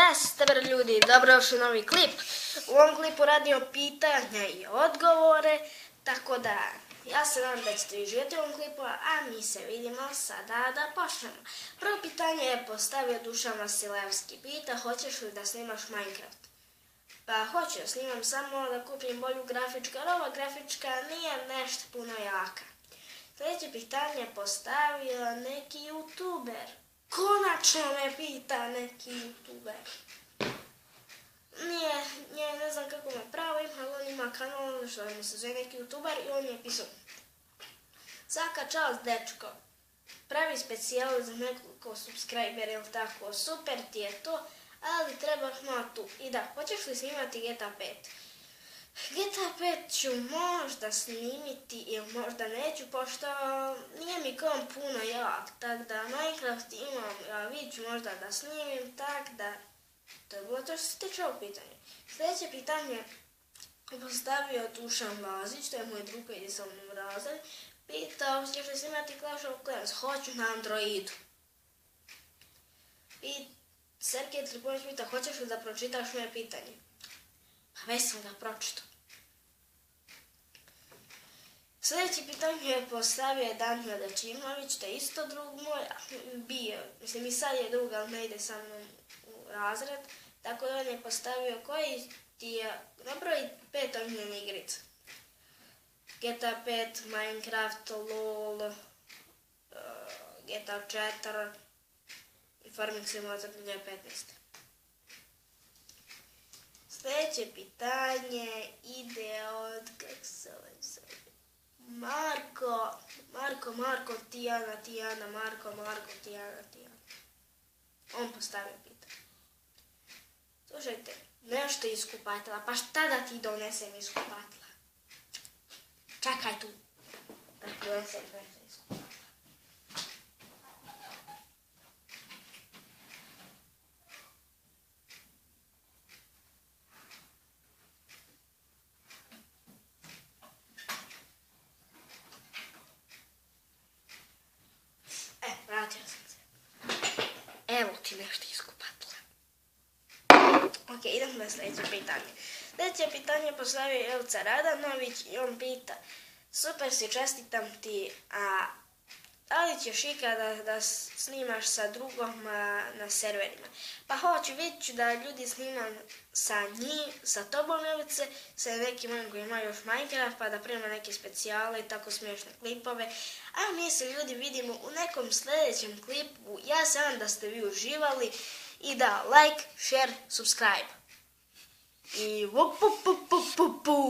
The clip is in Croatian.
Jeste bre ljudi, dobrodošli u novi klip. U ovom klipu radimo pitanja i odgovore, tako da ja se nadam da ćete uživati u ovom klipu, a mi se vidimo sada da počnemo. Prvo pitanje je postavio Dušan Vasilevski. Pita, hoćeš li da snimaš Minecraft? Pa hoću da snimam, samo da kupim bolju grafičku, jer ova grafička nije nešto puno jaka. Sljedeće pitanje je postavio neki youtuber. Konačno me pita neki youtuber. Ne znam kako me pravo ima, ali on ima kanal što mi se zove neki youtuber i on je pisao: Svaka čast dečko, pravi specijal za nekoliko subscribera, ili tako, super ti je to, ali trebaš matu. I da, hoćeš li snimati GTA 5? GTA 5 ću možda snimiti ili možda neću, pošto nije mi kom puno jak, tako da Minecraft imam, vidit ću možda da snimim, tako da to je bilo to što se tiče ovog pitanja. Sljedeće pitanje je postavio Dušan Lazić, to je moj drug koji je sa mnom u razred, pitao, hoćeš li snimati Clash of Clans? Hoću na Androidu. I Sergej Tripović pita, hoćeš li da pročitaš moje pitanje? Pa već sam ga pročitao. Sljedeće pitanje je postavio Danijel Dačimović, to je isto drug moj, bio, mislim i sad je drug, ali ne ide sa mnom u razred, tako da on je postavio koji ti je, napravi 5 omiljenih igrica. GTA 5, Minecraft, LOL, GTA 4 i Farming Simulator 2015. Sljedeće pitanje ide od, kako se zove, Marko, Tijana, Marko, Tijana. On postavio pitanje. Slušajte, nešto iz kupatila, pa šta da ti donesem iz kupatila? Čekaj tu, da ti donesem nešto iz kupatila. Vratila sam se. Evo ti nešto iz kupatila. Ok, idemo na sljedeće pitanje. Sljedeće pitanje postavio Elca Radanović i on pita: super si, čestitam ti, da li ćeš ikada da snimaš sa drugom na serverima? Pa hoću, vidjet ću da ljudi snimam sa tobom, Elice, sa nekim onim koji imaju još Minecraft, pa da primam neke specijale i tako smiješne klipove. A mi se ljudi vidimo u nekom sljedećem klipu. Ja se nadam da ste vi uživali i da like, share, subscribe. I vup, vup, vup, vup, vup, vup.